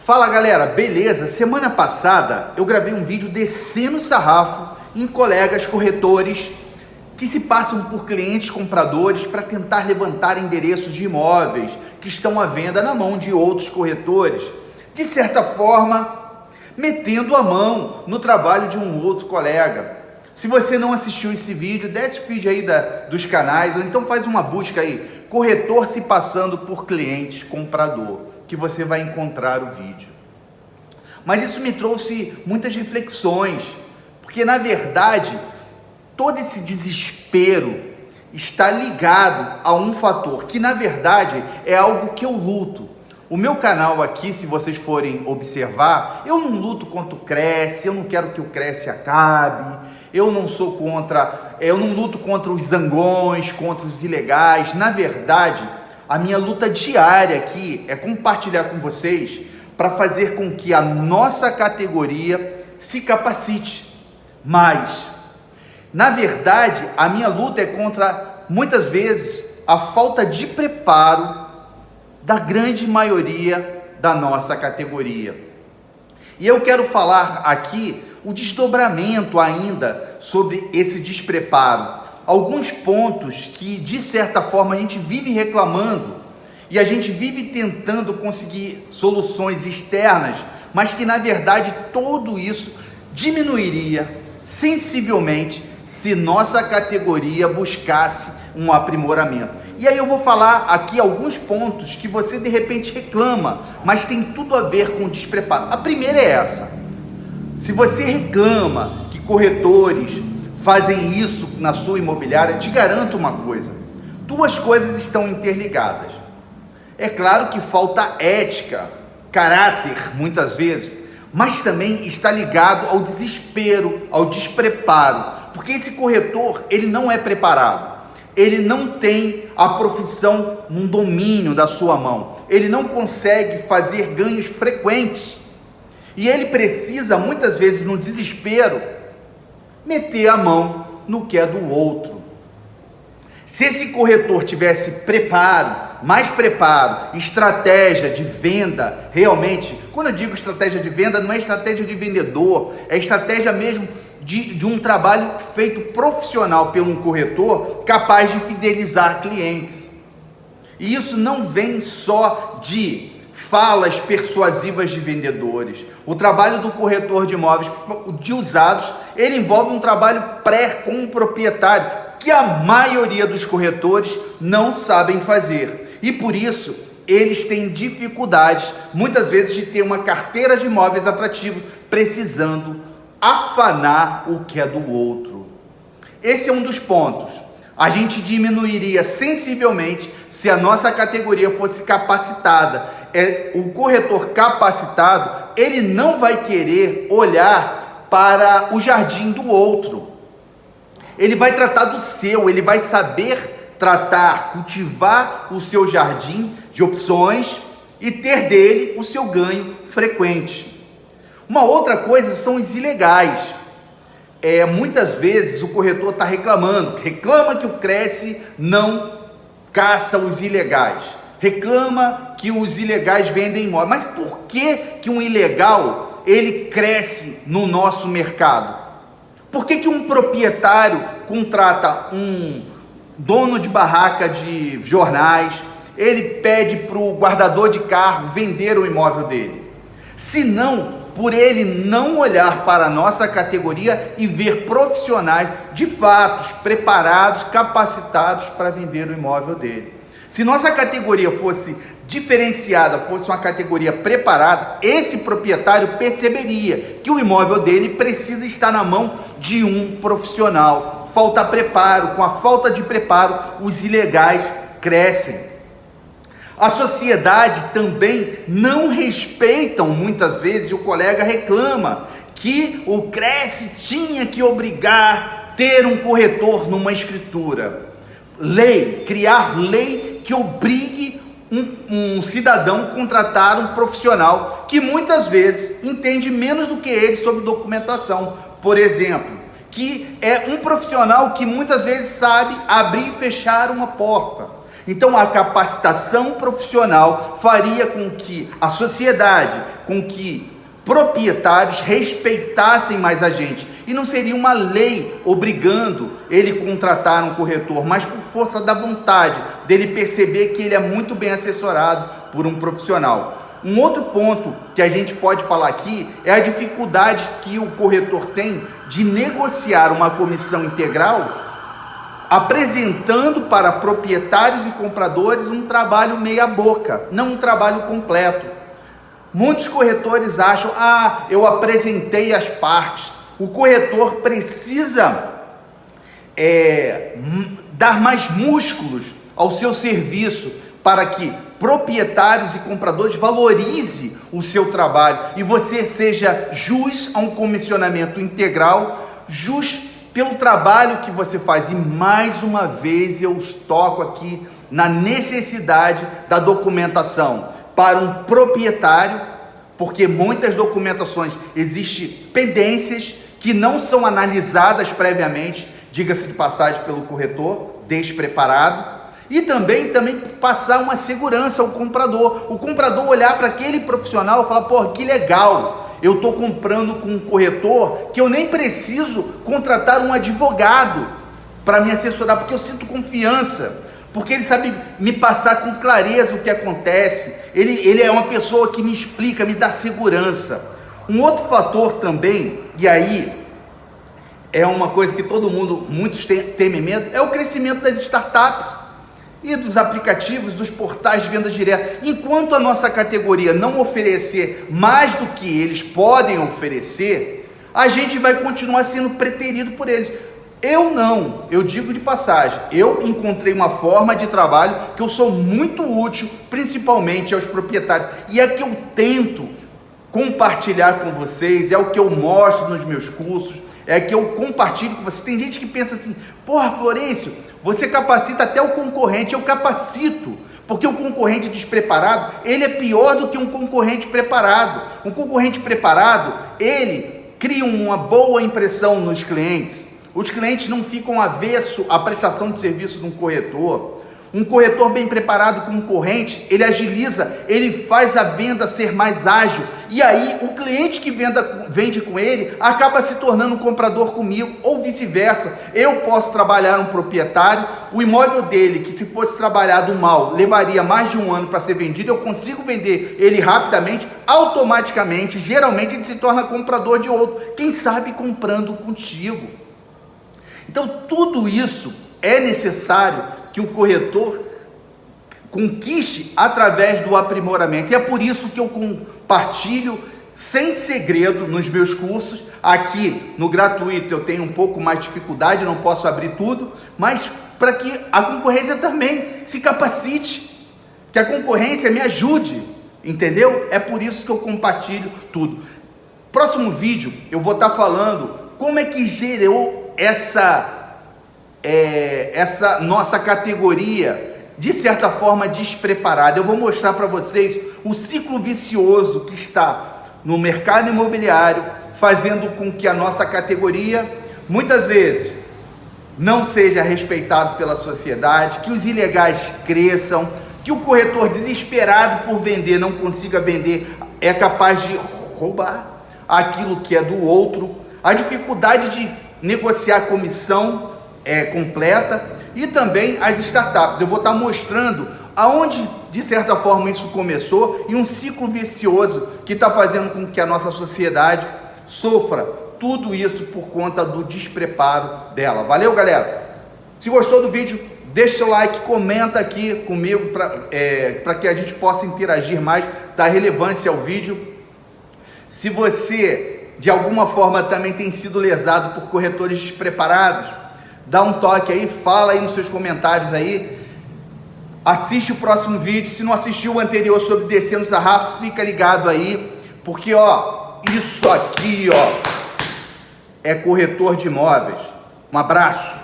Fala galera, beleza? Semana passada eu gravei um vídeo descendo o sarrafo em colegas corretores que se passam por clientes compradores para tentar levantar endereços de imóveis que estão à venda na mão de outros corretores, de certa forma metendo a mão no trabalho de um outro colega. Se você não assistiu esse vídeo, desce o feed aí dos canais, ou então faz uma busca aí, corretor se passando por cliente comprador, que você vai encontrar o vídeo. Mas isso me trouxe muitas reflexões, porque na verdade, todo esse desespero está ligado a um fator, que na verdade é algo que eu luto. O meu canal aqui, se vocês forem observar, eu não luto contra o Cresce, eu não quero que o Cresce acabe, eu não luto contra os zangões, contra os ilegais. Na verdade, a minha luta diária aqui é compartilhar com vocês para fazer com que a nossa categoria se capacite mais. Na verdade, a minha luta é contra, muitas vezes, a falta de preparo da grande maioria da nossa categoria. E eu quero falar aqui o desdobramento ainda sobre esse despreparo. Alguns pontos que, de certa forma, a gente vive reclamando e a gente vive tentando conseguir soluções externas, mas que, na verdade, tudo isso diminuiria sensivelmente se nossa categoria buscasse um aprimoramento. E aí eu vou falar aqui alguns pontos que você de repente reclama, mas tem tudo a ver com o despreparo. A primeira é essa: se você reclama que corretores fazem isso na sua imobiliária, te garanto uma coisa: duas coisas estão interligadas. É claro que falta ética, caráter muitas vezes, mas também está ligado ao desespero, ao despreparo, porque esse corretor, ele não é preparado, ele não tem a profissão num domínio da sua mão, ele não consegue fazer ganhos frequentes, e ele precisa muitas vezes no desespero meter a mão no que é do outro. Se esse corretor tivesse mais preparo, estratégia de venda, realmente, quando eu digo estratégia de venda, não é estratégia de vendedor, é estratégia mesmo de um trabalho feito profissional por um corretor capaz de fidelizar clientes. E isso não vem só de falas persuasivas de vendedores. O trabalho do corretor de imóveis de usados, ele envolve um trabalho com o proprietário, que a maioria dos corretores não sabem fazer. E por isso, eles têm dificuldades, muitas vezes, de ter uma carteira de imóveis atrativa, precisando afanar o que é do outro. Esse é um dos pontos. A gente diminuiria sensivelmente se a nossa categoria fosse capacitada. O corretor capacitado, ele não vai querer olhar para o jardim do outro. Ele vai tratar do seu, ele vai saber tratar, cultivar o seu jardim de opções e ter dele o seu ganho frequente. Uma outra coisa são os ilegais. Muitas vezes o corretor está reclama que o Cresce não caça os ilegais, reclama que os ilegais vendem imóveis. Mas por que um ilegal ele cresce no nosso mercado? Por que um proprietário contrata um dono de barraca de jornais, ele pede para o guardador de carro vender o imóvel dele? Se não, por ele não olhar para a nossa categoria e ver profissionais de fato preparados, capacitados para vender o imóvel dele. Se nossa categoria fosse diferenciada, fosse uma categoria preparada, esse proprietário perceberia que o imóvel dele precisa estar na mão de um profissional. Falta preparo, com a falta de preparo, os ilegais crescem. A sociedade também não respeitam muitas vezes, o colega reclama que o Cresce tinha que obrigar ter um corretor numa escritura. Criar lei que obrigue um cidadão a contratar um profissional que muitas vezes entende menos do que ele sobre documentação. Por exemplo, que é um profissional que muitas vezes sabe abrir e fechar uma porta, Então, a capacitação profissional faria com que a sociedade, com que proprietários respeitassem mais a gente. E não seria uma lei obrigando ele a contratar um corretor, mas por força da vontade dele perceber que ele é muito bem assessorado por um profissional. Um outro ponto que a gente pode falar aqui é a dificuldade que o corretor tem de negociar uma comissão integral, apresentando para proprietários e compradores um trabalho meia boca, não um trabalho completo. Muitos corretores acham, eu apresentei as partes. O corretor precisa dar mais músculos ao seu serviço para que proprietários e compradores valorizem o seu trabalho e você seja jus a um comissionamento integral, jus pelo trabalho que você faz. E mais uma vez eu toco aqui na necessidade da documentação para um proprietário, porque muitas documentações existem pendências que não são analisadas previamente, diga-se de passagem, pelo corretor despreparado. E também passar uma segurança ao comprador. O comprador olhar para aquele profissional e falar, pô, que legal, eu estou comprando com um corretor que eu nem preciso contratar um advogado para me assessorar, porque eu sinto confiança, porque ele sabe me passar com clareza o que acontece, ele é uma pessoa que me explica, me dá segurança. Um outro fator também, e aí é uma coisa que muitos temem medo, é o crescimento das startups e dos aplicativos, dos portais de venda direta. Enquanto a nossa categoria não oferecer mais do que eles podem oferecer, a gente vai continuar sendo preterido por eles. Eu digo de passagem, eu encontrei uma forma de trabalho que eu sou muito útil, principalmente aos proprietários, e é que eu tento compartilhar com vocês, é o que eu mostro nos meus cursos, é que eu compartilho com vocês. Tem gente que pensa assim, porra, Florencio, você capacita até o concorrente. Eu capacito, porque o concorrente despreparado, ele é pior do que um concorrente preparado. Um concorrente preparado, ele cria uma boa impressão nos clientes. Os clientes não ficam avesso à prestação de serviço de um corretor. Um corretor bem preparado com um concorrente, ele agiliza, ele faz a venda ser mais ágil. E aí o cliente que vende com ele acaba se tornando um comprador comigo, ou vice-versa. Eu posso trabalhar um proprietário, o imóvel dele, que se fosse trabalhado mal, levaria mais de um ano para ser vendido, eu consigo vender ele rapidamente, automaticamente, geralmente ele se torna comprador de outro, quem sabe comprando contigo. Então tudo isso é necessário que o corretor conquiste através do aprimoramento. E é por isso que eu compartilho sem segredo nos meus cursos. Aqui no gratuito eu tenho um pouco mais de dificuldade, não posso abrir tudo, mas para que a concorrência também se capacite, que a concorrência me ajude, entendeu? É por isso que eu compartilho tudo. Próximo vídeo eu vou estar falando como é que gerou essa nossa categoria, de certa forma despreparada. Eu vou mostrar para vocês o ciclo vicioso que está no mercado imobiliário, fazendo com que a nossa categoria, muitas vezes, não seja respeitado pela sociedade, que os ilegais cresçam, que o corretor desesperado por vender não consiga vender, é capaz de roubar aquilo que é do outro, a dificuldade de negociar comissão completa, e também as startups. Eu vou estar mostrando aonde, de certa forma, isso começou, e um ciclo vicioso que está fazendo com que a nossa sociedade sofra tudo isso por conta do despreparo dela. Valeu, galera? Se gostou do vídeo, deixa seu like, comenta aqui comigo para que a gente possa interagir mais, dar relevância ao vídeo. Se você, de alguma forma, também tem sido lesado por corretores despreparados, dá um toque aí, fala aí nos seus comentários aí, assiste o próximo vídeo. Se não assistiu o anterior sobre descendo sarrafo, fica ligado aí, porque isso aqui é corretor de imóveis. Um abraço.